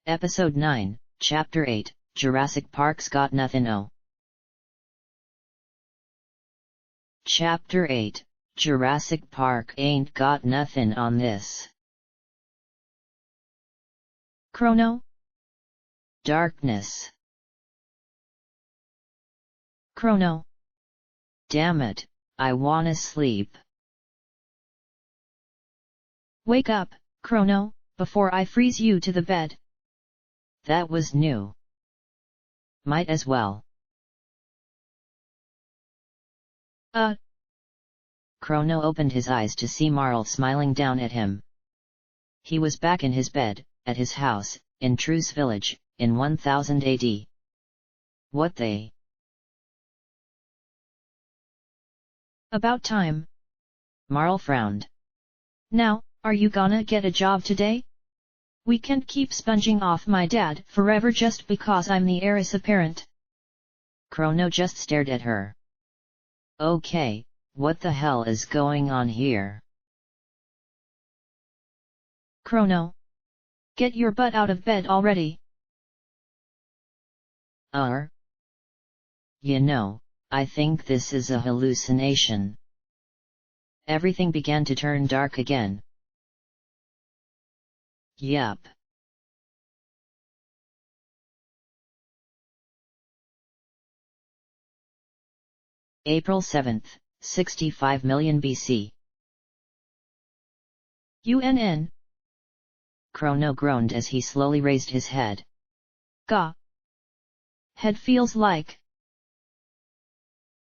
Episode 9, Chapter 8, Jurassic Park's Got Nothin' Oh. Chapter 8, Jurassic Park ain't got nothin' on this. Chrono? Darkness. Chrono. Damn it, I wanna sleep. Wake up, Chrono, before I freeze you to the bed. That was new. Might as well. Chrono opened his eyes to see Marl smiling down at him. He was back in his bed, at his house, in True's village, in 1000 AD. What they? About time. Marl frowned. Now, are you gonna get a job today? We can't keep sponging off my dad forever just because I'm the heiress apparent. Chrono just stared at her. Okay, what the hell is going on here? Chrono. Get your butt out of bed already. You know, I think this is a hallucination. Everything began to turn dark again. Yup. April 7th, 65 million BC. UNN. Chrono groaned as he slowly raised his head. Gah. Head feels like.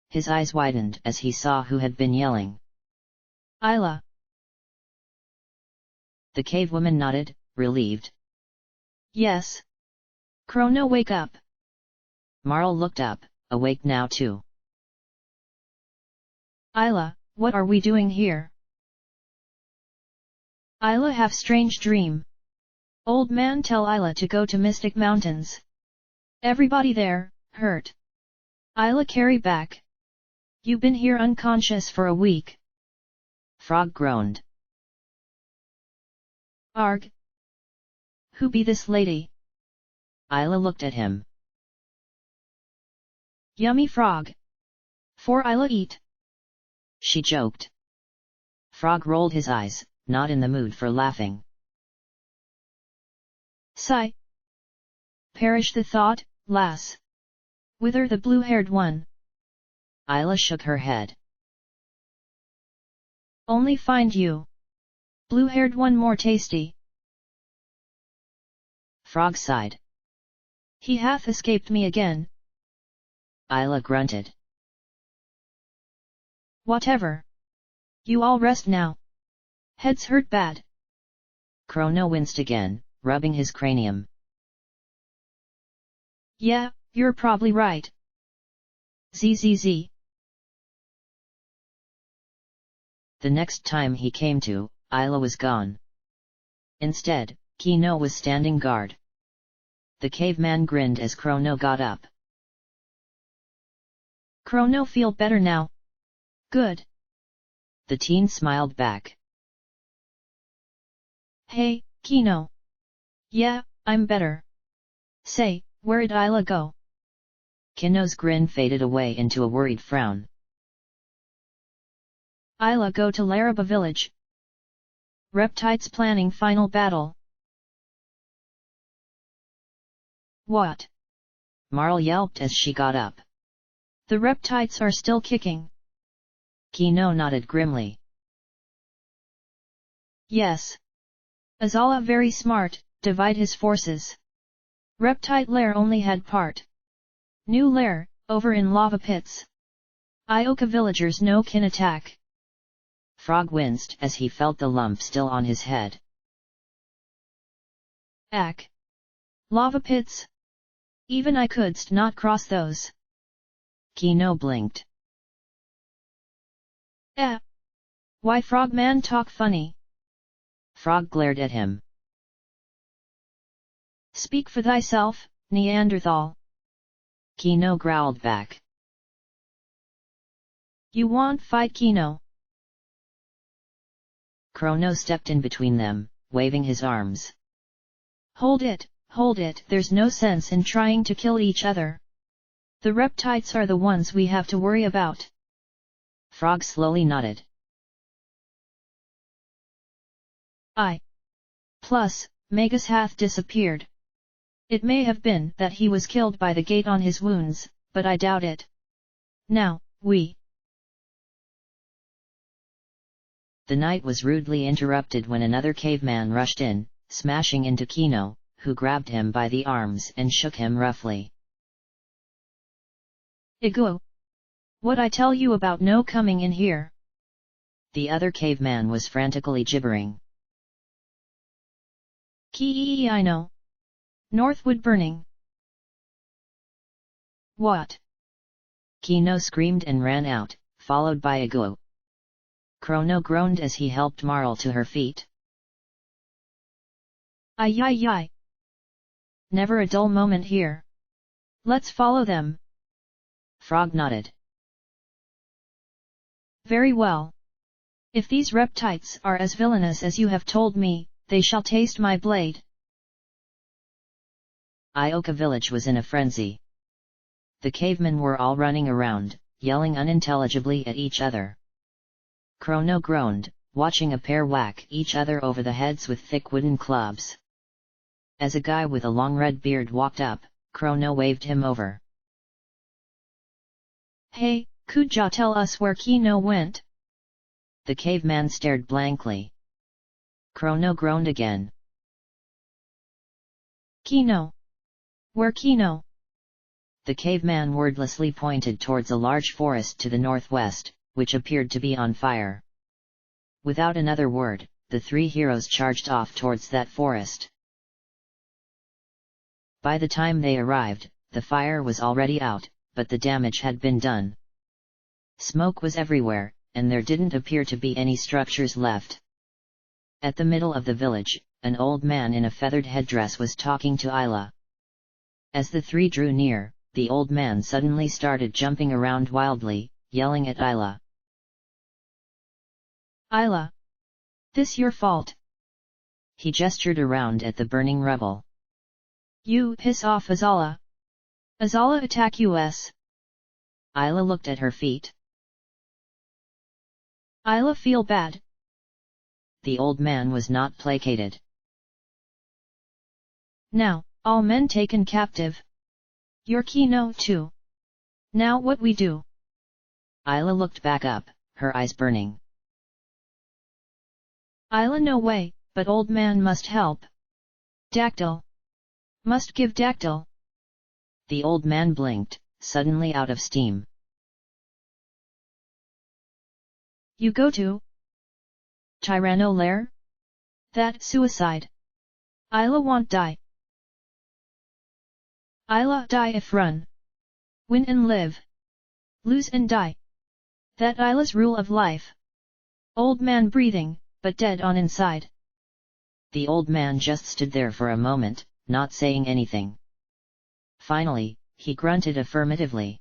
His eyes widened as he saw who had been yelling. Isla. The cave woman nodded, relieved. Yes. Chrono, wake up. Marl looked up, awake now too. Isla, what are we doing here? Isla have strange dream. Old man tell Isla to go to Mystic Mountains. Everybody there, hurt. Isla carry back. You been here unconscious for a week. Frog groaned. Arg. Who be this lady? Isla looked at him. Yummy frog. For Isla eat. She joked. Frog rolled his eyes, not in the mood for laughing. Sigh. Perish the thought, lass. Whither the blue-haired one? Isla shook her head. Only find you. Blue-haired one more tasty. Frog sighed. He hath escaped me again. Isla grunted. Whatever. You all rest now. Heads hurt bad. Chrono winced again, rubbing his cranium. Yeah, you're probably right. ZZZ. The next time he came to, Isla was gone. Instead, Chrono was standing guard. The caveman grinned as Chrono got up. Chrono feel better now. Good. The teen smiled back. Hey, Chrono. Yeah, I'm better. Say, where'd Isla go? Chrono's grin faded away into a worried frown. Isla go to Laraba village. Reptites planning final battle. What? Marl yelped as she got up. The reptites are still kicking. Chrono nodded grimly. Yes. Azala very smart, divide his forces. Reptite lair only had part. New lair, over in lava pits. Ioka villagers no can attack. Frog winced as he felt the lump still on his head. Ack. Lava pits? Even I couldst not cross those. Chrono blinked. Why frogman talk funny? Frog glared at him. Speak for thyself, Neanderthal. Chrono growled back. You want fight, Chrono? Chrono stepped in between them, waving his arms. Hold it, Hold it, there's no sense in trying to kill each other. The reptiles are the ones we have to worry about. Frog slowly nodded. Plus, Magus hath disappeared. It may have been that he was killed by the gate on his wounds, but I doubt it. Now, we... The night was rudely interrupted when another caveman rushed in, smashing into Chrono, who grabbed him by the arms and shook him roughly. Igu! What I tell you about no coming in here? The other caveman was frantically gibbering. Kee I know. Northwood burning. What? Chrono screamed and ran out, followed by Igu. Chrono groaned as he helped Marl to her feet. Ay. Never a dull moment here. Let's follow them. Frog nodded. Very well. If these reptiles are as villainous as you have told me, they shall taste my blade. Ioka village was in a frenzy. The cavemen were all running around, yelling unintelligibly at each other. Chrono groaned, watching a pair whack each other over the heads with thick wooden clubs. As a guy with a long red beard walked up, Chrono waved him over. Hey, could ya tell us where Chrono went? The caveman stared blankly. Chrono groaned again. Chrono? Where Chrono? The caveman wordlessly pointed towards a large forest to the northwest, which appeared to be on fire. Without another word, the three heroes charged off towards that forest. By the time they arrived, the fire was already out, but the damage had been done. Smoke was everywhere, and there didn't appear to be any structures left. At the middle of the village, an old man in a feathered headdress was talking to Isla. As the three drew near, the old man suddenly started jumping around wildly, yelling at Isla. Isla! This your fault! He gestured around at the burning rubble. You piss off Azala! Azala attack us! Isla looked at her feet. Isla feel bad. The old man was not placated. Now, all men taken captive. Your Chrono too. Now what we do? Isla looked back up, her eyes burning. Isla no way, but old man must help. Dactyl. Must give Dactyl. The old man blinked, suddenly out of steam. You go to? Tyranno lair? That suicide. Isla want die. Isla die if run. Win and live. Lose and die. That Isla's rule of life. Old man breathing, but dead on inside. The old man just stood there for a moment, not saying anything. Finally, he grunted affirmatively.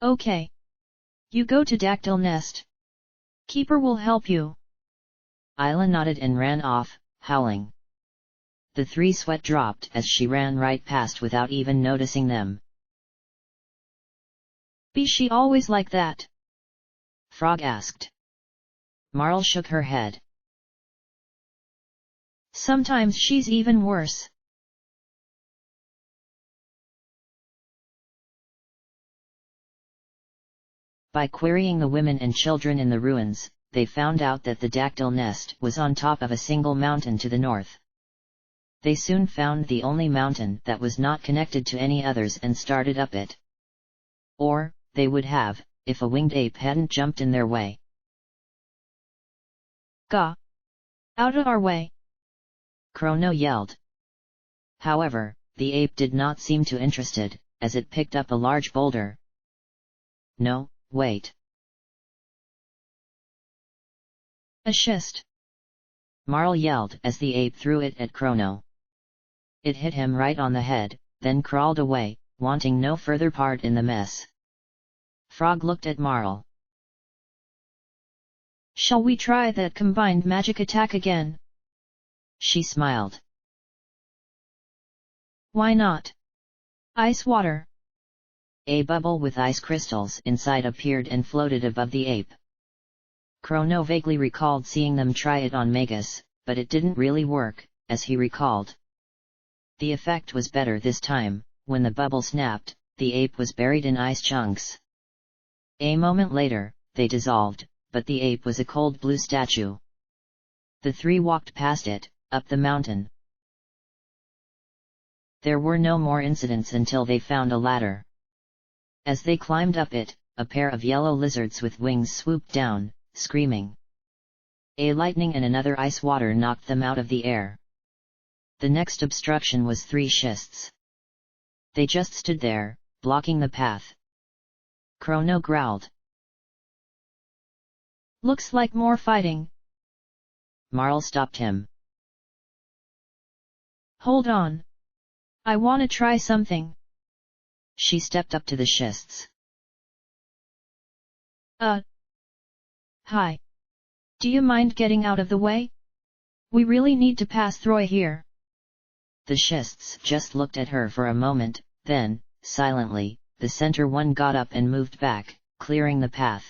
Okay. You go to Dactyl Nest. Keeper will help you. Isla nodded and ran off, howling. The three sweat dropped as she ran right past without even noticing them. Be she always like that? Frog asked. Marl shook her head. Sometimes she's even worse. By querying the women and children in the ruins, they found out that the Dactyl Nest was on top of a single mountain to the north. They soon found the only mountain that was not connected to any others and started up it. Or, they would have, if a winged ape hadn't jumped in their way. Gah! Out of our way! Chrono yelled. However, the ape did not seem too interested, as it picked up a large boulder. No, wait. A schist! Marl yelled as the ape threw it at Chrono. It hit him right on the head, then crawled away, wanting no further part in the mess. Frog looked at Marl. Shall we try that combined magic attack again? She smiled. Why not? Ice water. A bubble with ice crystals inside appeared and floated above the ape. Chrono vaguely recalled seeing them try it on Magus, but it didn't really work, as he recalled. The effect was better this time. When the bubble snapped, the ape was buried in ice chunks. A moment later, they dissolved, but the ape was a cold blue statue. The three walked past it, up the mountain. There were no more incidents until they found a ladder. As they climbed up it, a pair of yellow lizards with wings swooped down, screaming. A lightning and another ice water knocked them out of the air. The next obstruction was 3 schists. They just stood there, blocking the path. Chrono growled. Looks like more fighting. Marl stopped him. Hold on. I wanna try something. She stepped up to the schists. Hi. Do you mind getting out of the way? We really need to pass through here. The schists just looked at her for a moment, then, silently, the center one got up and moved back, clearing the path.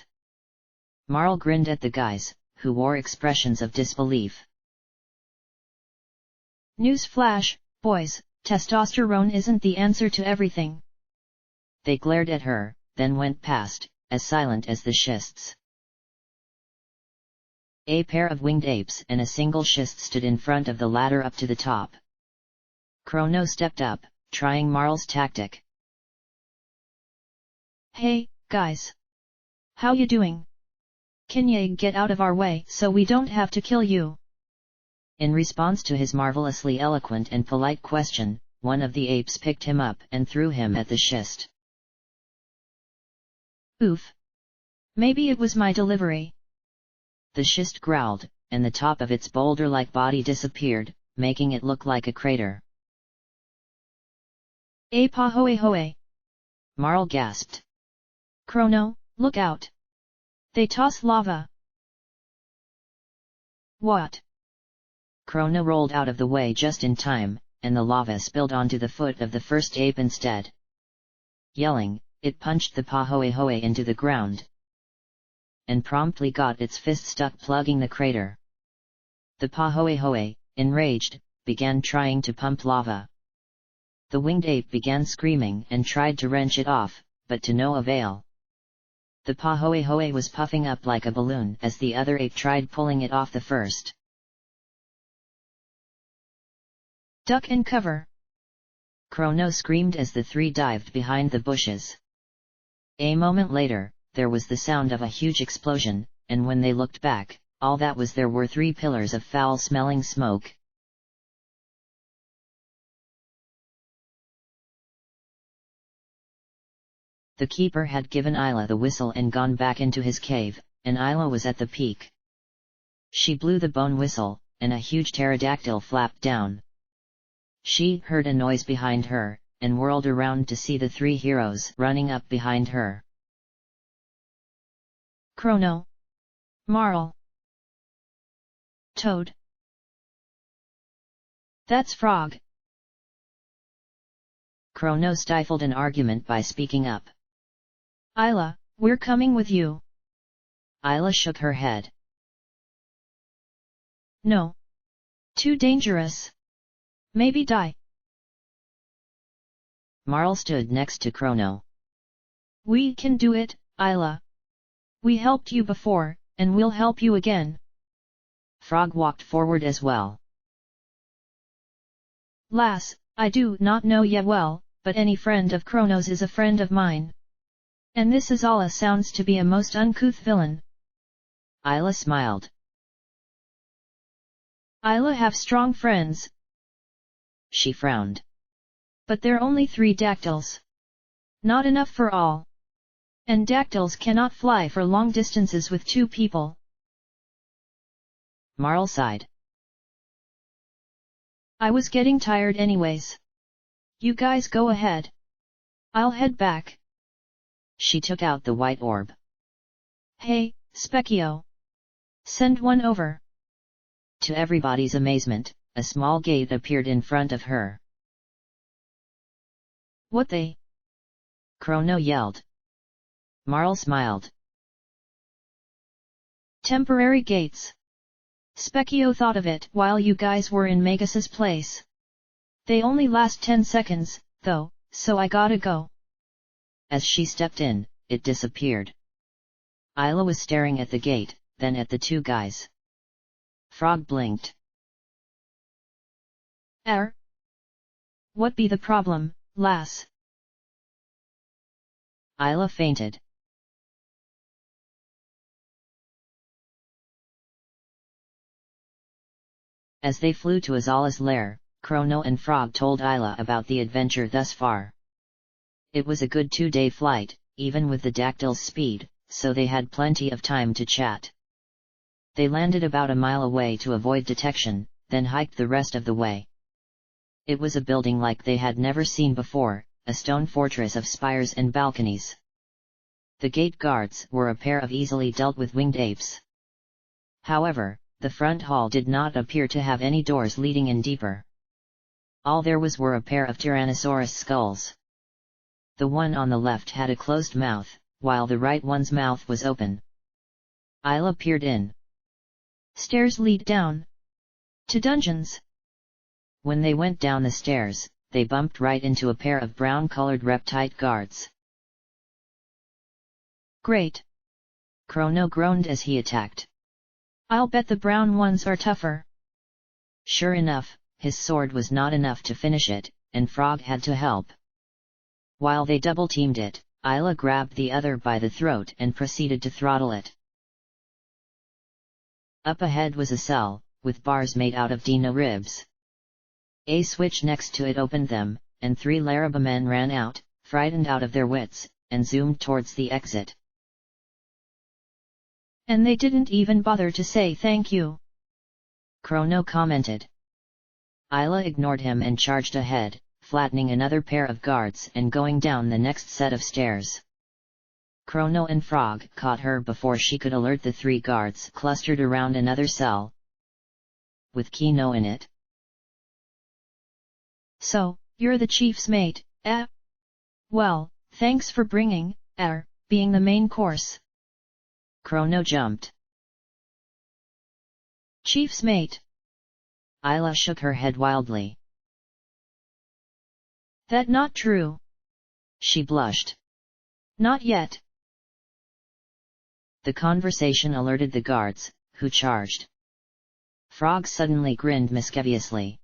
Marl grinned at the guys, who wore expressions of disbelief. Newsflash, boys, testosterone isn't the answer to everything. They glared at her, then went past, as silent as the schists. A pair of winged apes and a single schist stood in front of the ladder up to the top. Chrono stepped up, trying Marl's tactic. Hey, guys. How you doing? Can ya get out of our way so we don't have to kill you? In response to his marvelously eloquent and polite question, one of the apes picked him up and threw him at the schist. Oof. Maybe it was my delivery. The schist growled, and the top of its boulder-like body disappeared, making it look like a crater. Pahoe. Marl gasped. Chrono, look out. They toss lava. What? Chrono rolled out of the way just in time, and the lava spilled onto the foot of the first ape instead. Yelling, it punched the Pahoe into the ground, and promptly got its fist stuck plugging the crater. The Pahoe, enraged, began trying to pump lava. The winged ape began screaming and tried to wrench it off, but to no avail. The Pahoe was puffing up like a balloon as the other ape tried pulling it off the first. Duck and cover. Chrono screamed as the three dived behind the bushes. A moment later, there was the sound of a huge explosion, and when they looked back, all that was there were 3 pillars of foul-smelling smoke. The keeper had given Isla the whistle and gone back into his cave, and Isla was at the peak. She blew the bone whistle, and a huge pterodactyl flapped down. She heard a noise behind her, and whirled around to see the 3 heroes running up behind her. Chrono. Marl. Toad. That's Frog. Chrono stifled an argument by speaking up. Isla, we're coming with you. Isla shook her head. No. Too dangerous. Maybe die. Marl stood next to Chrono. We can do it, Isla. We helped you before, and we'll help you again. Frog walked forward as well. Lass, I do not know ya well, but any friend of Chrono's is a friend of mine. And this Isla sounds to be a most uncouth villain. Isla smiled. Isla have strong friends. She frowned. But they're only 3 dactyls. Not enough for all. And dactyls cannot fly for long distances with 2 people. Marl sighed. I was getting tired anyways. You guys go ahead. I'll head back. She took out the white orb. Hey, Specchio. Send one over. To everybody's amazement, a small gate appeared in front of her. What they? Chrono yelled. Marl smiled. Temporary gates. Specchio thought of it while you guys were in Magus's place. They only last 10 seconds, though, so I gotta go. As she stepped in, it disappeared. Isla was staring at the gate, then at the two guys. Frog blinked. What be the problem, lass? Isla fainted. As they flew to Azala's lair, Chrono and Frog told Isla about the adventure thus far. It was a good 2-day flight, even with the dactyl's speed, so they had plenty of time to chat. They landed about a mile away to avoid detection, then hiked the rest of the way. It was a building like they had never seen before, a stone fortress of spires and balconies. The gate guards were a pair of easily dealt with winged apes. However, the front hall did not appear to have any doors leading in deeper. All there were a pair of Tyrannosaurus skulls. The one on the left had a closed mouth, while the right one's mouth was open. Isla peered in. Stairs lead down to dungeons. When they went down the stairs, they bumped right into a pair of brown-colored reptite guards. Great! Chrono groaned as he attacked. I'll bet the brown ones are tougher. Sure enough, his sword was not enough to finish it, and Frog had to help. While they double-teamed it, Isla grabbed the other by the throat and proceeded to throttle it. Up ahead was a cell, with bars made out of dino ribs. A switch next to it opened them, and 3 Laraba men ran out, frightened out of their wits, and zoomed towards the exit. And they didn't even bother to say thank you, Chrono commented. Isla ignored him and charged ahead, flattening another pair of guards and going down the next set of stairs. Chrono and Frog caught her before she could alert the 3 guards clustered around another cell, with Chrono in it. So, you're the chief's mate, eh? Well, thanks for bringing, being the main course. Chrono jumped. Chief's mate. Isla shook her head wildly. That not true. She blushed. Not yet. The conversation alerted the guards, who charged. Frog suddenly grinned mischievously.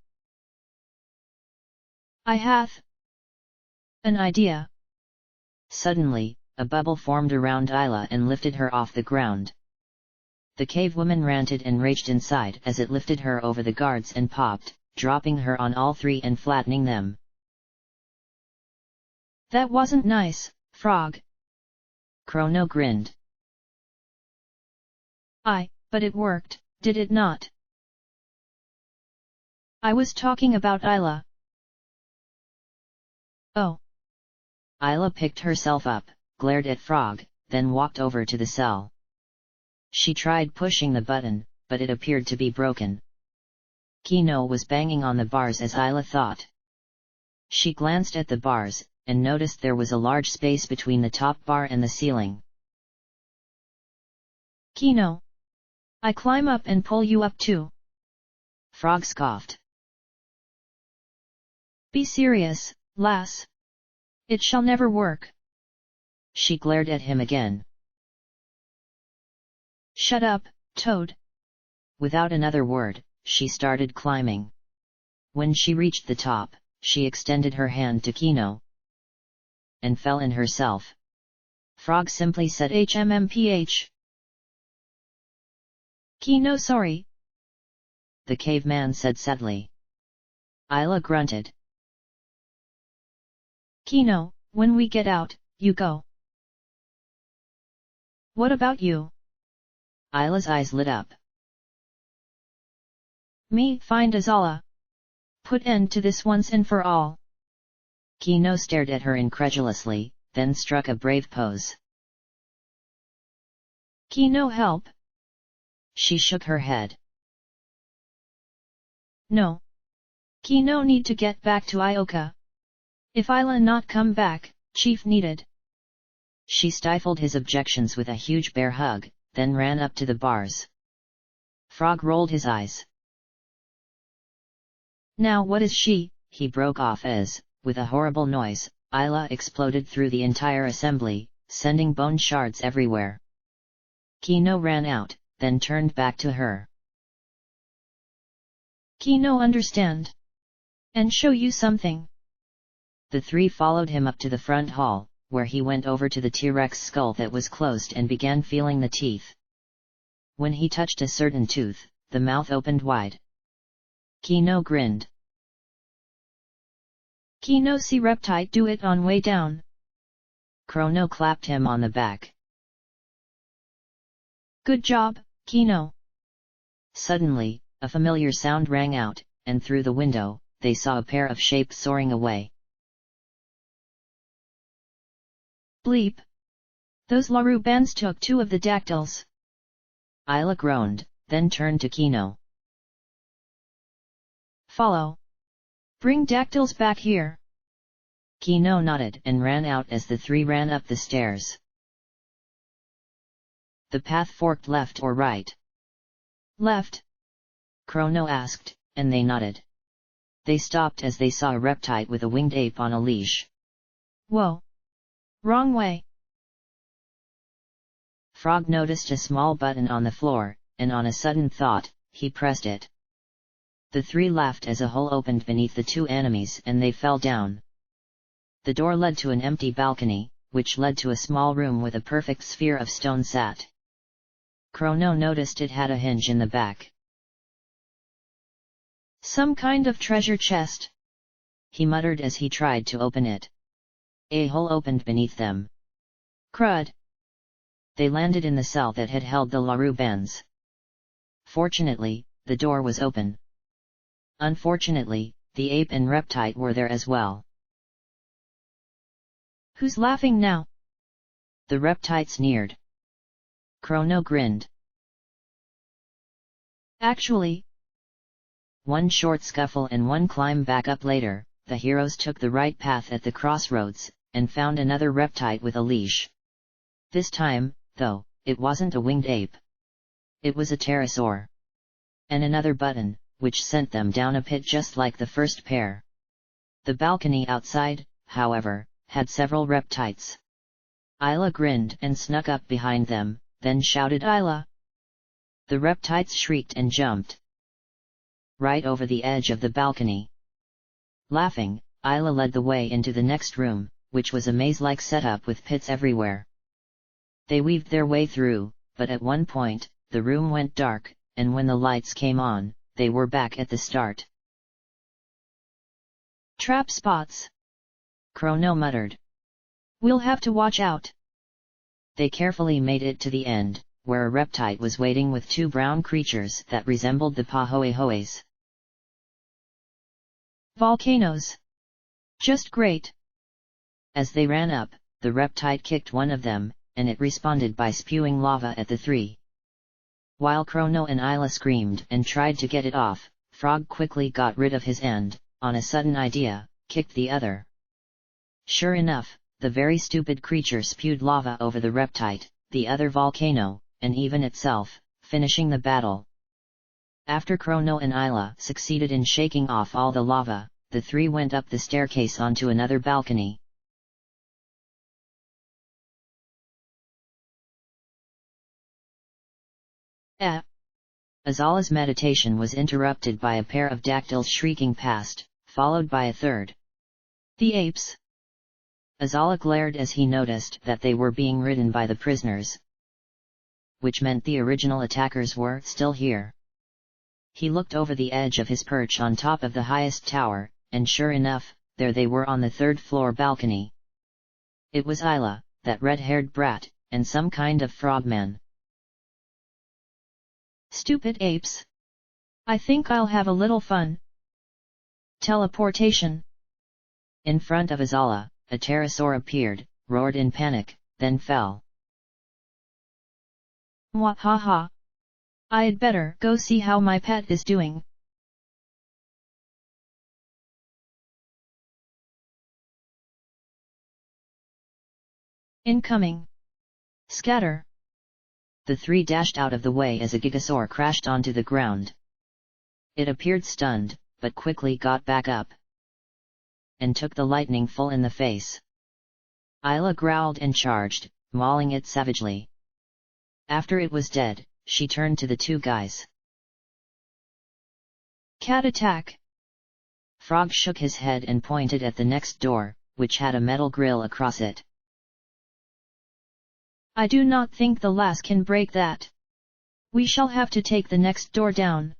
I hath an idea. Suddenly, a bubble formed around Isla and lifted her off the ground. The cave woman ranted and raged inside as it lifted her over the guards and popped, dropping her on all 3 and flattening them. That wasn't nice, Frog. Chrono grinned. But it worked, did it not? I was talking about Isla. Oh. Isla picked herself up, glared at Frog, then walked over to the cell. She tried pushing the button, but it appeared to be broken. Chrono was banging on the bars as Isla thought. She glanced at the bars, and noticed there was a large space between the top bar and the ceiling. Chrono, I climb up and pull you up too. Frog scoffed. Be serious, lass. It shall never work. She glared at him again. Shut up, Toad. Without another word, she started climbing. When she reached the top, she extended her hand to Chrono and fell in herself. Frog simply said HMMPH. Chrono, sorry. The caveman said sadly. Isla grunted. Chrono, when we get out, you go. What about you? Isla's eyes lit up. Me find Azala. Put end to this once and for all. Chrono stared at her incredulously, then struck a brave pose. Chrono, help. She shook her head. No. Chrono need to get back to Ioka. If Isla not come back, Chief needed. She stifled his objections with a huge bear hug, then ran up to the bars. Frog rolled his eyes. Now what is she? He broke off as, with a horrible noise, Isla exploded through the entire assembly, sending bone shards everywhere. Chrono ran out, then turned back to her. Chrono understand. And show you something. The three followed him up to the front hall, where he went over to the T-Rex skull that was closed and began feeling the teeth. When he touched a certain tooth, the mouth opened wide. Chrono grinned. Chrono see Reptite do it on way down. Chrono clapped him on the back. Good job, Chrono. Suddenly, a familiar sound rang out, and through the window, they saw a pair of shapes soaring away. Bleep. Those Larubans took 2 of the dactyls. Isla groaned, then turned to Chrono. Follow. Bring dactyls back here. Chrono nodded and ran out as the three ran up the stairs. The path forked left or right? Left. Chrono asked, and they nodded. They stopped as they saw a reptile with a winged ape on a leash. Whoa! Wrong way! Frog noticed a small button on the floor, and on a sudden thought, he pressed it. The three laughed as a hole opened beneath the 2 enemies and they fell down. The door led to an empty balcony, which led to a small room with a perfect sphere of stone sat. Chrono noticed it had a hinge in the back. Some kind of treasure chest, he muttered as he tried to open it. A hole opened beneath them. Crud! They landed in the cell that had held the Larubans. Fortunately, the door was open. Unfortunately, the ape and reptile were there as well. Who's laughing now? The reptile sneered. Chrono grinned. Actually, one short scuffle and one climb back up later, the heroes took the right path at the crossroads, and found another reptile with a leash. This time, though, it wasn't a winged ape. It was a pterosaur. And another button, which sent them down a pit just like the first pair. The balcony outside, however, had several reptiles. Isla grinned and snuck up behind them, then shouted Isla. The reptiles shrieked and jumped right over the edge of the balcony. Laughing, Isla led the way into the next room, which was a maze-like setup with pits everywhere. They weaved their way through, but at one point, the room went dark, and when the lights came on, they were back at the start. Trap spots, Chrono muttered. We'll have to watch out. They carefully made it to the end, where a reptile was waiting with 2 brown creatures that resembled the Pahoehoes. Volcanoes. Just great. As they ran up, the reptile kicked one of them, and it responded by spewing lava at the 3. While Chrono and Isla screamed and tried to get it off, Frog quickly got rid of his and, on a sudden idea, kicked the other. Sure enough, the very stupid creature spewed lava over the reptile, the other volcano, and even itself, finishing the battle. After Chrono and Isla succeeded in shaking off all the lava, the 3 went up the staircase onto another balcony. Azala's meditation was interrupted by a pair of dactyls shrieking past, followed by a third. The apes. Azala glared as he noticed that they were being ridden by the prisoners, which meant the original attackers were still here. He looked over the edge of his perch on top of the highest tower, and sure enough, there they were on the 3rd floor balcony. It was Isla, that red-haired brat, and some kind of frogman. Stupid apes. I think I'll have a little fun. Teleportation. In front of Azala, a pterosaur appeared, roared in panic, then fell. Mwahaha. I'd better go see how my pet is doing. Incoming! Scatter! The three dashed out of the way as a gigasaur crashed onto the ground. It appeared stunned, but quickly got back up and took the lightning full in the face. Isla growled and charged, mauling it savagely. After it was dead, she turned to the two guys. Cat attack! Frog shook his head and pointed at the next door, which had a metal grill across it. I do not think the lass can break that. We shall have to take the next door down.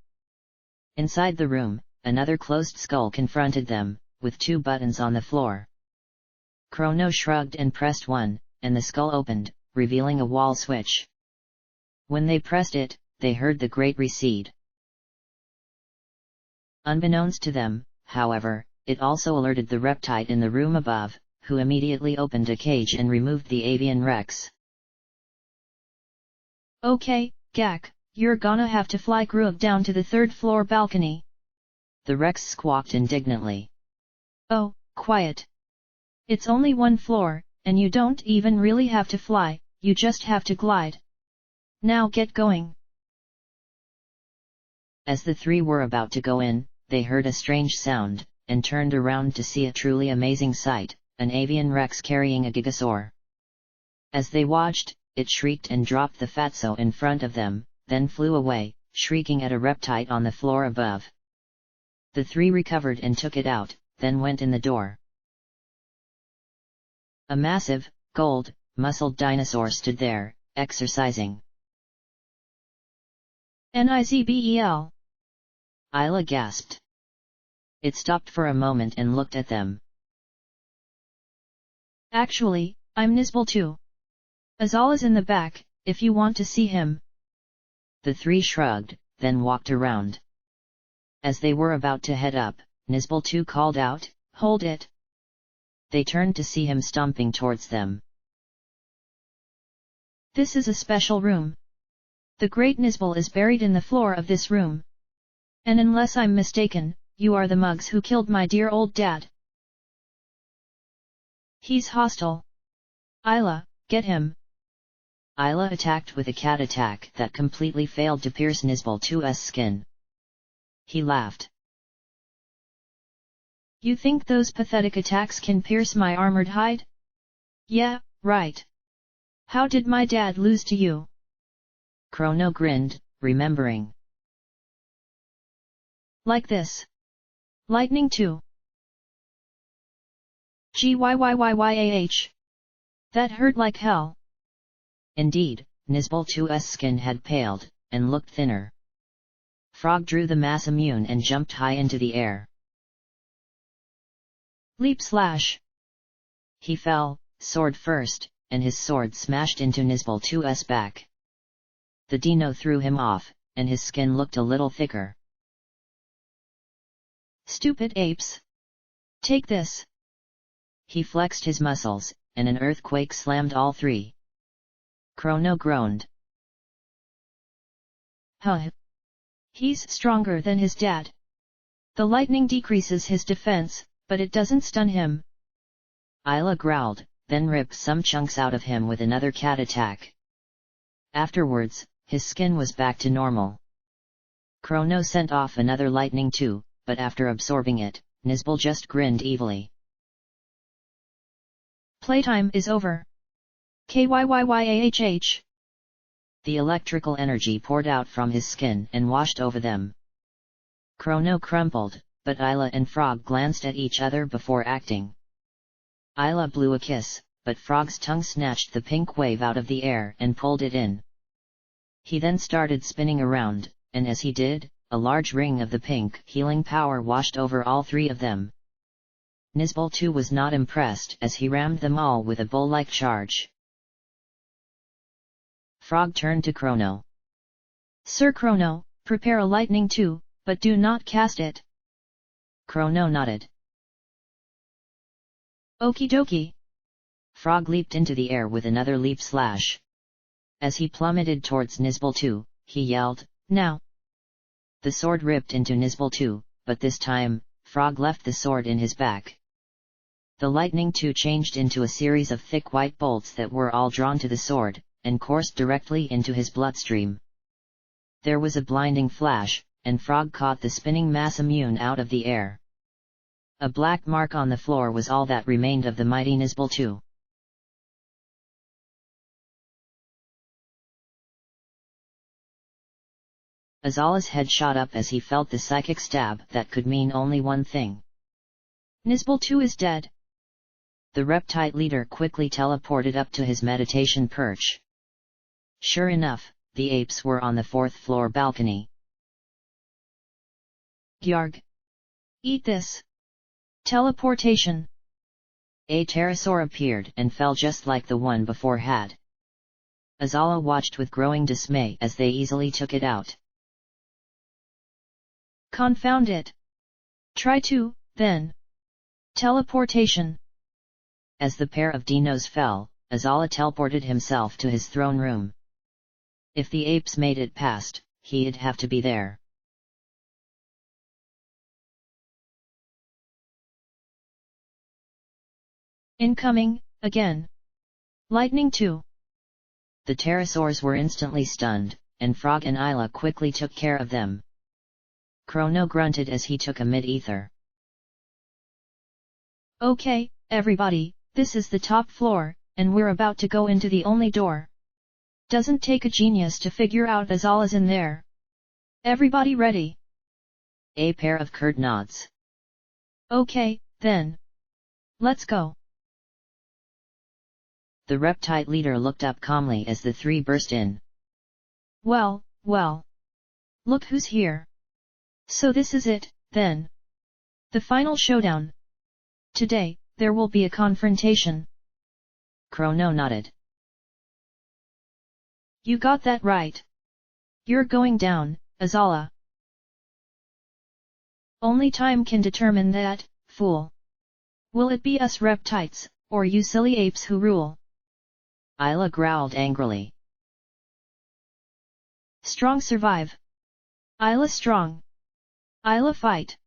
Inside the room, another closed skull confronted them, with two buttons on the floor. Chrono shrugged and pressed one, and the skull opened, revealing a wall switch. When they pressed it, they heard the grate recede. Unbeknownst to them, however, it also alerted the reptite in the room above, who immediately opened a cage and removed the avian rex. Okay, Gak, you're gonna have to fly Groove down to the third floor balcony. The rex squawked indignantly. Oh, quiet. It's only one floor, and you don't even really have to fly, you just have to glide. Now get going. As the three were about to go in, they heard a strange sound, and turned around to see a truly amazing sight, an avian rex carrying a gigasaur. As they watched, it shrieked and dropped the fatso in front of them, then flew away, shrieking at a reptite on the floor above. The three recovered and took it out, then went in the door. A massive, gold, muscled dinosaur stood there, exercising. Nizbel! Isla gasped. It stopped for a moment and looked at them. Actually, I'm Nizbel too. Azal is in the back, if you want to see him. The three shrugged, then walked around. As they were about to head up, Nizbel too called out, "Hold it!" They turned to see him stomping towards them. This is a special room. The great Nizbel is buried in the floor of this room. And unless I'm mistaken, you are the mugs who killed my dear old dad. He's hostile. Isla, get him. Isla attacked with a cat attack that completely failed to pierce Nizbel II's skin. He laughed. You think those pathetic attacks can pierce my armored hide? Yeah, right. How did my dad lose to you? Chrono grinned, remembering. Like this. Lightning too. Gyyyyyah. That hurt like hell. Indeed, Nizbel II's skin had paled, and looked thinner. Frog drew the mass immune and jumped high into the air. Leap slash. He fell, sword first, and his sword smashed into Nizbel II's back. The dino threw him off, and his skin looked a little thicker. Stupid apes! Take this! He flexed his muscles, and an earthquake slammed all three. Chrono groaned. Huh! He's stronger than his dad. The lightning decreases his defense, but it doesn't stun him. Isla growled, then ripped some chunks out of him with another cat attack. Afterwards, his skin was back to normal. Chrono sent off another lightning too, but after absorbing it, Nizbel just grinned evilly. Playtime is over. Kyyyyyah. The electrical energy poured out from his skin and washed over them. Chrono crumpled, but Isla and Frog glanced at each other before acting. Isla blew a kiss, but Frog's tongue snatched the pink wave out of the air and pulled it in. He then started spinning around, and as he did, a large ring of the pink healing power washed over all three of them. Nizbel too was not impressed as he rammed them all with a bull-like charge. Frog turned to Chrono. Sir Chrono, prepare a lightning too, but do not cast it. Chrono nodded. Okie dokie. Frog leaped into the air with another leap slash. As he plummeted towards Nizbel too, he yelled, "Now!" The sword ripped into Nizbel too, but this time, Frog left the sword in his back. The lightning too changed into a series of thick white bolts that were all drawn to the sword, and coursed directly into his bloodstream. There was a blinding flash, and Frog caught the spinning mass immune out of the air. A black mark on the floor was all that remained of the mighty Nizbal II. Azala's head shot up as he felt the psychic stab that could mean only one thing. Nizbal II is dead. The reptile leader quickly teleported up to his meditation perch. Sure enough, the apes were on the 4th floor balcony. Gyarg! Eat this! Teleportation! A pterosaur appeared and fell just like the one before had. Azala watched with growing dismay as they easily took it out. Confound it! Try to, then. Teleportation. As the pair of dinos fell, Azala teleported himself to his throne room. If the apes made it past, he'd have to be there. Incoming, again. Lightning II. The pterosaurs were instantly stunned, and Frog and Isla quickly took care of them. Chrono grunted as he took a mid-ether. Okay, everybody, this is the top floor, and we're about to go into the only door. Doesn't take a genius to figure out Azala's in there. Everybody ready? A pair of curt nods. Okay, then. Let's go. The reptile leader looked up calmly as the three burst in. Well, well. Look who's here. So this is it, then. The final showdown. Today, there will be a confrontation. Chrono nodded. You got that right. You're going down, Azala. Only time can determine that, fool. Will it be us reptites, or you silly apes who rule? Isla growled angrily. Strong survive. Isla strong. Isla fight.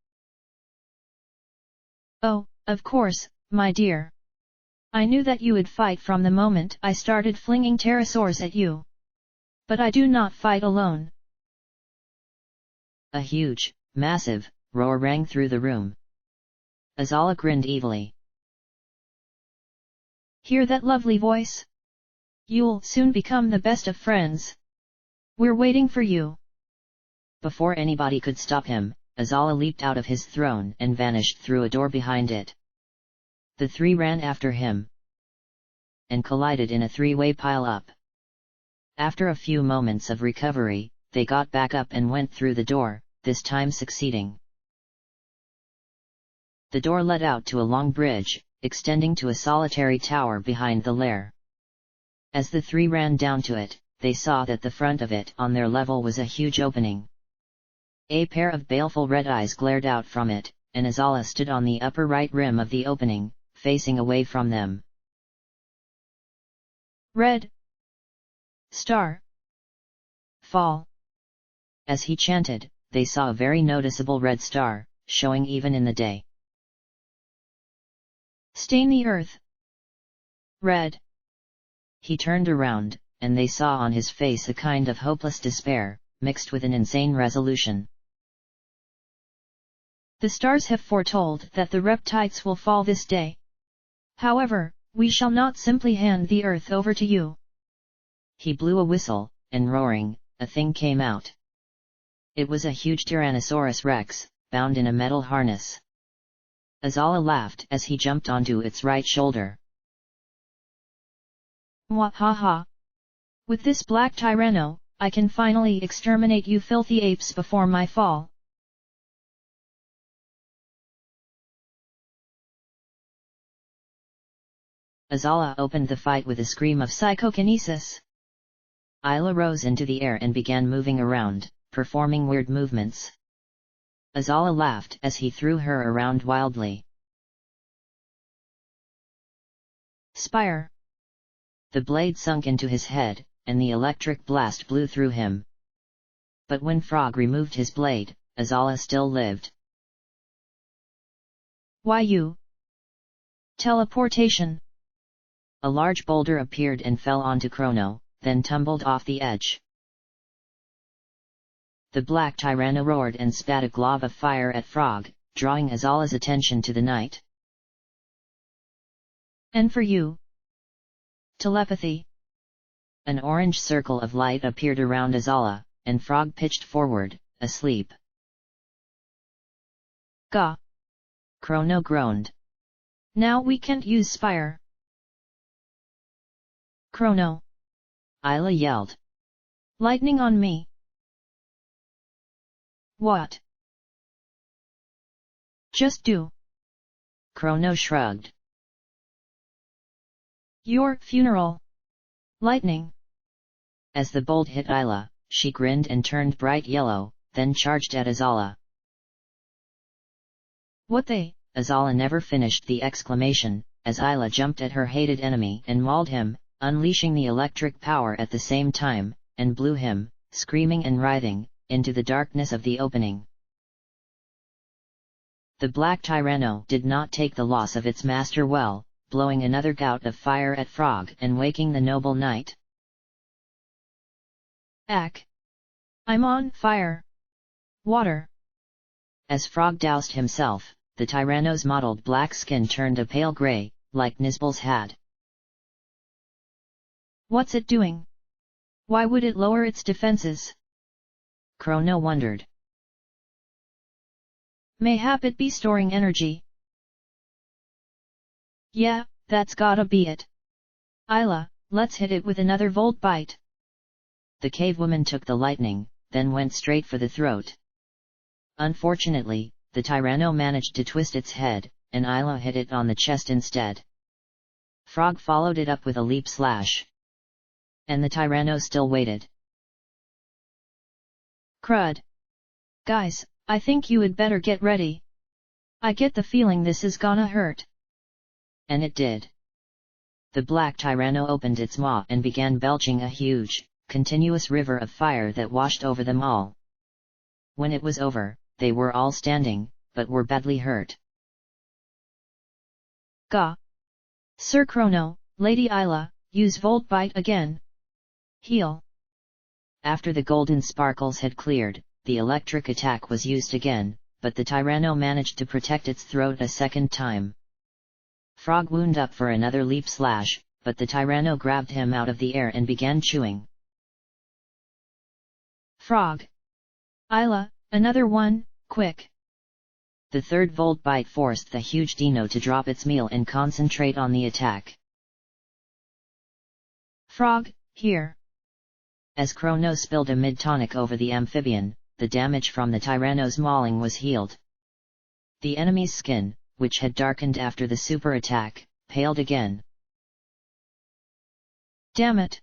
Oh, of course, my dear. I knew that you would fight from the moment I started flinging pterosaurs at you. But I do not fight alone. A huge, massive, roar rang through the room. Azala grinned evilly. Hear that lovely voice? You'll soon become the best of friends. We're waiting for you. Before anybody could stop him, Azala leaped out of his throne and vanished through a door behind it. The three ran after him and collided in a three-way pile-up. After a few moments of recovery, they got back up and went through the door, this time succeeding. The door led out to a long bridge, extending to a solitary tower behind the lair. As the three ran down to it, they saw that the front of it on their level was a huge opening. A pair of baleful red eyes glared out from it, and Azala stood on the upper right rim of the opening, facing away from them. Red Star Fall. As he chanted, they saw a very noticeable red star, showing even in the day. Stain the earth. Red. He turned around, and they saw on his face a kind of hopeless despair, mixed with an insane resolution. The stars have foretold that the reptiles will fall this day. However, we shall not simply hand the earth over to you. He blew a whistle, and roaring, a thing came out. It was a huge Tyrannosaurus Rex, bound in a metal harness. Azala laughed as he jumped onto its right shoulder. Mwahaha! With this black Tyranno, I can finally exterminate you filthy apes before my fall. Azala opened the fight with a scream of psychokinesis. Isla rose into the air and began moving around, performing weird movements. Azala laughed as he threw her around wildly. Spire! The blade sunk into his head, and the electric blast blew through him. But when Frog removed his blade, Azala still lived. Why you? Teleportation. A large boulder appeared and fell onto Chrono, then tumbled off the edge. The black Tyranno roared and spat a glob of fire at Frog, drawing Azala's attention to the night. And for you? Telepathy. An orange circle of light appeared around Azala, and Frog pitched forward, asleep. Gah! Chrono groaned. Now we can't use Spire. Chrono! Isla yelled. Lightning on me! What? Just do. Chrono shrugged. Your funeral. Lightning. As the bolt hit Isla, she grinned and turned bright yellow, then charged at Azala. What they? Azala never finished the exclamation, as Isla jumped at her hated enemy and mauled him, unleashing the electric power at the same time, and blew him, screaming and writhing, into the darkness of the opening. The Black Tyranno did not take the loss of its master well, blowing another gout of fire at Frog and waking the noble knight. Ack! I'm on fire! Water! As Frog doused himself, the Tyranno's mottled black skin turned a pale grey, like Nizbal's had. What's it doing? Why would it lower its defenses? Chrono wondered. Mayhap it be storing energy. Yeah, that's gotta be it. Isla, let's hit it with another volt bite. The cavewoman took the lightning, then went straight for the throat. Unfortunately, the Tyranno managed to twist its head, and Isla hit it on the chest instead. Frog followed it up with a leap slash. And the Tyranno still waited. Crud! Guys, I think you had better get ready. I get the feeling this is gonna hurt. And it did. The Black Tyranno opened its maw and began belching a huge, continuous river of fire that washed over them all. When it was over, they were all standing, but were badly hurt. Gah! Sir Chrono, Lady Isla, use Volt Bite again. Heal. After the golden sparkles had cleared, the electric attack was used again, but the Tyranno managed to protect its throat a second time. Frog wound up for another leap slash, but the Tyranno grabbed him out of the air and began chewing. Frog! Isla, another one, quick! The third volt bite forced the huge dino to drop its meal and concentrate on the attack. Frog, here! As Chrono spilled a mid-tonic over the amphibian, the damage from the Tyranno's mauling was healed. The enemy's skin, which had darkened after the super attack, paled again. Damn it!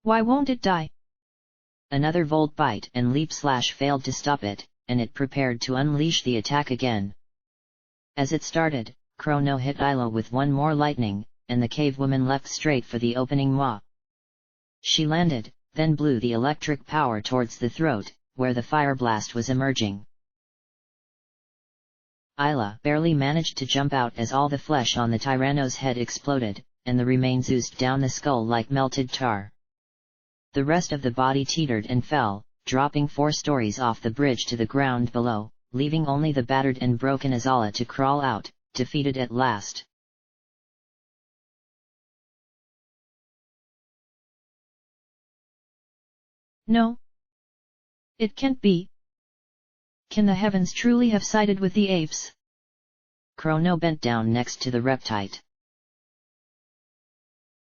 Why won't it die? Another volt bite and leap slash failed to stop it, and it prepared to unleash the attack again. As it started, Chrono hit Isla with one more lightning, and the cavewoman leapt straight for the opening maw. She landed, then blew the electric power towards the throat, where the fire blast was emerging. Isla barely managed to jump out as all the flesh on the Tyranno's head exploded, and the remains oozed down the skull like melted tar. The rest of the body teetered and fell, dropping 4 stories off the bridge to the ground below, leaving only the battered and broken Azala to crawl out, defeated at last. No. It can't be. Can the heavens truly have sided with the apes? Chrono bent down next to the reptile.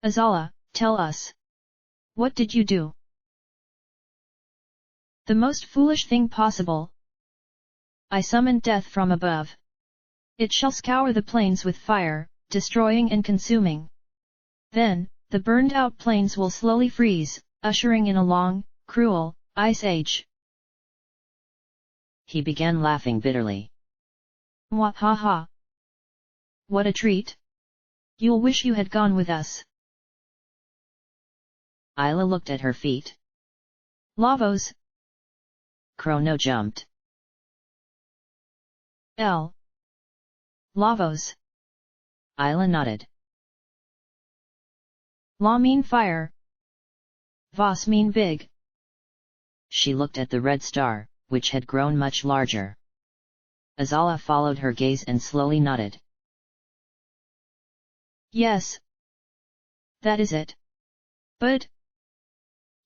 Azala, tell us. What did you do? The most foolish thing possible. I summoned death from above. It shall scour the plains with fire, destroying and consuming. Then, the burned-out plains will slowly freeze, ushering in a long, cruel, ice age. He began laughing bitterly. Mwah ha ha. What a treat! You'll wish you had gone with us. Isla looked at her feet. Lavos. Chrono jumped. Lavos. Isla nodded. La mean fire. Vas mean big. She looked at the red star, which had grown much larger. Azala followed her gaze and slowly nodded. Yes. That is it. But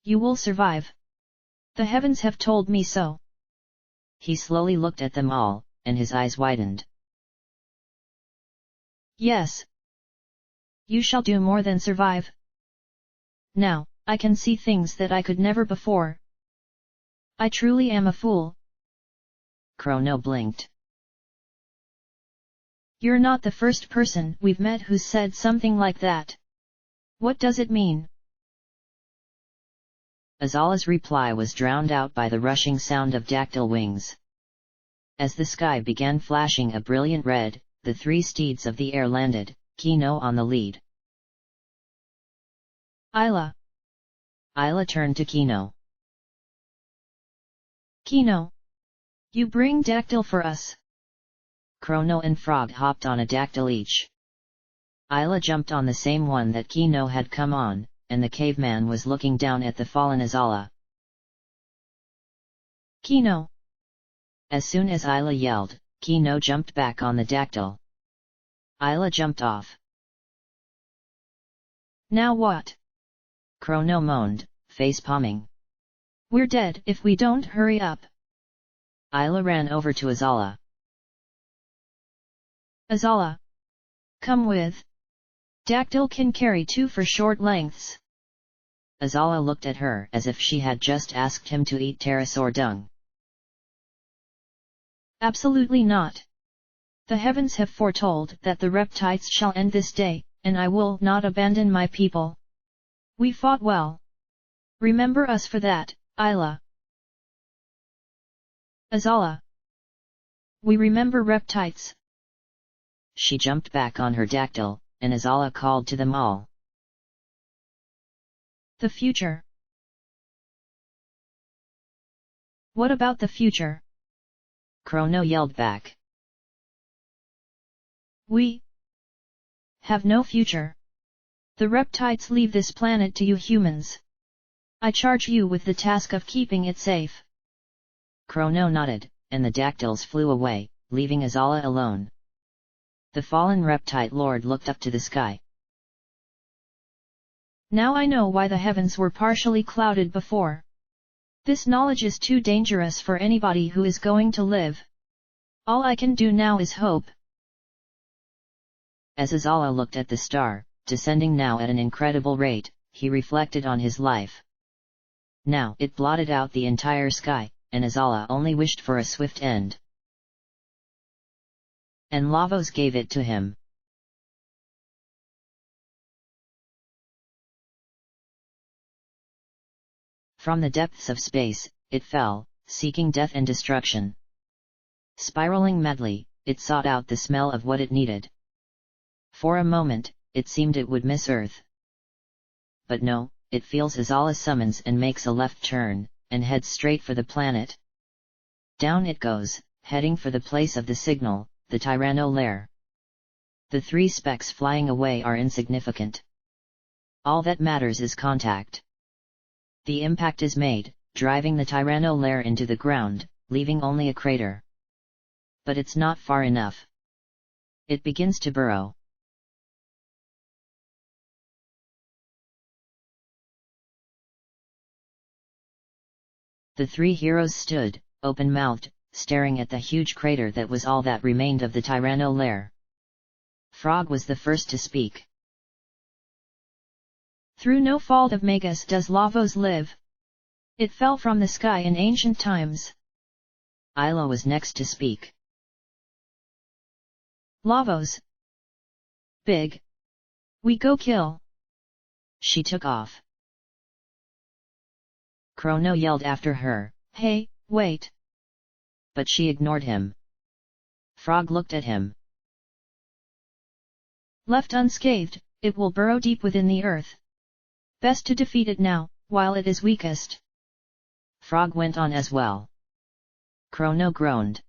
you will survive. The heavens have told me so. He slowly looked at them all, and his eyes widened. Yes. You shall do more than survive. Now, I can see things that I could never before. I truly am a fool. Chrono blinked. You're not the first person we've met who said something like that. What does it mean? Azala's reply was drowned out by the rushing sound of dactyl wings. As the sky began flashing a brilliant red, the three steeds of the air landed, Chrono on the lead. Isla. Isla turned to Chrono. Chrono. You bring dactyl for us. Chrono and Frog hopped on a dactyl each. Isla jumped on the same one that Chrono had come on, and the caveman was looking down at the fallen Azala. Chrono. As soon as Isla yelled, Chrono jumped back on the dactyl. Isla jumped off. Now what? Chrono moaned, face-palming. We're dead if we don't hurry up. Isla ran over to Azala. Azala. Come with. Dactyl can carry 2 for short lengths. Azala looked at her as if she had just asked him to eat pterosaur dung. Absolutely not. The heavens have foretold that the reptiles shall end this day, and I will not abandon my people. We fought well. Remember us for that, Isla. Azala. We remember reptiles. She jumped back on her dactyl, and Azala called to them all. The future. What about the future? Chrono yelled back. We have no future. The reptiles leave this planet to you humans. I charge you with the task of keeping it safe. Chrono nodded, and the dactyls flew away, leaving Azala alone. The fallen reptile lord looked up to the sky. Now I know why the heavens were partially clouded before. This knowledge is too dangerous for anybody who is going to live. All I can do now is hope. As Azala looked at the star, descending now at an incredible rate, he reflected on his life. Now it blotted out the entire sky, and Azala only wished for a swift end. And Lavos gave it to him. From the depths of space, it fell, seeking death and destruction. Spiraling madly, it sought out the smell of what it needed. For a moment, it seemed it would miss Earth. But no, it feels Azala's summons and makes a left turn, and heads straight for the planet. Down it goes, heading for the place of the signal, the Tyranno lair. The 3 specks flying away are insignificant. All that matters is contact. The impact is made, driving the Tyranno lair into the ground, leaving only a crater. But it's not far enough. It begins to burrow. The 3 heroes stood, open-mouthed, staring at the huge crater that was all that remained of the Tyranno lair. Frog was the first to speak. Through no fault of Magus does Lavos live. It fell from the sky in ancient times. Isla was next to speak. Lavos. Big. We go kill. She took off. Chrono yelled after her, Hey, wait. But she ignored him. Frog looked at him. Left unscathed, it will burrow deep within the earth. Best to defeat it now, while it is weakest. Frog went on as well. Chrono groaned.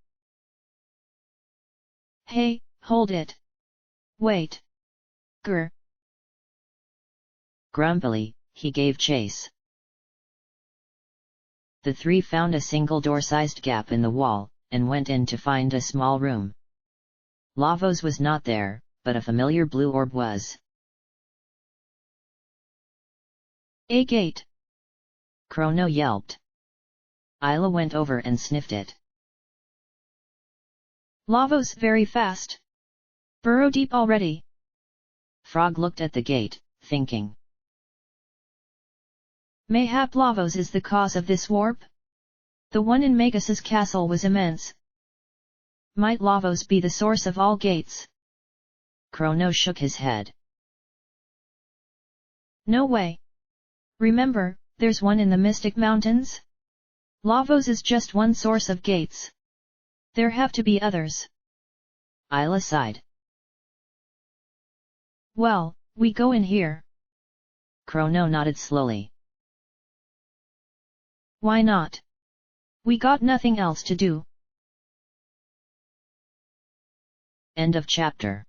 Hey, hold it. Wait. Grr. Grumpily, he gave chase. The three found a single door-sized gap in the wall, and went in to find a small room. Lavos was not there, but a familiar blue orb was. A gate! Chrono yelped. Isla went over and sniffed it. Lavos very fast. Burrow deep already. Frog looked at the gate, thinking. Mayhap Lavos is the cause of this warp? The one in Magus' castle was immense. Might Lavos be the source of all gates? Chrono shook his head. No way. Remember, there's one in the Mystic Mountains? Lavos is just one source of gates. There have to be others. Isla sighed. Well, we go in here. Chrono nodded slowly. Why not? We got nothing else to do. End of chapter.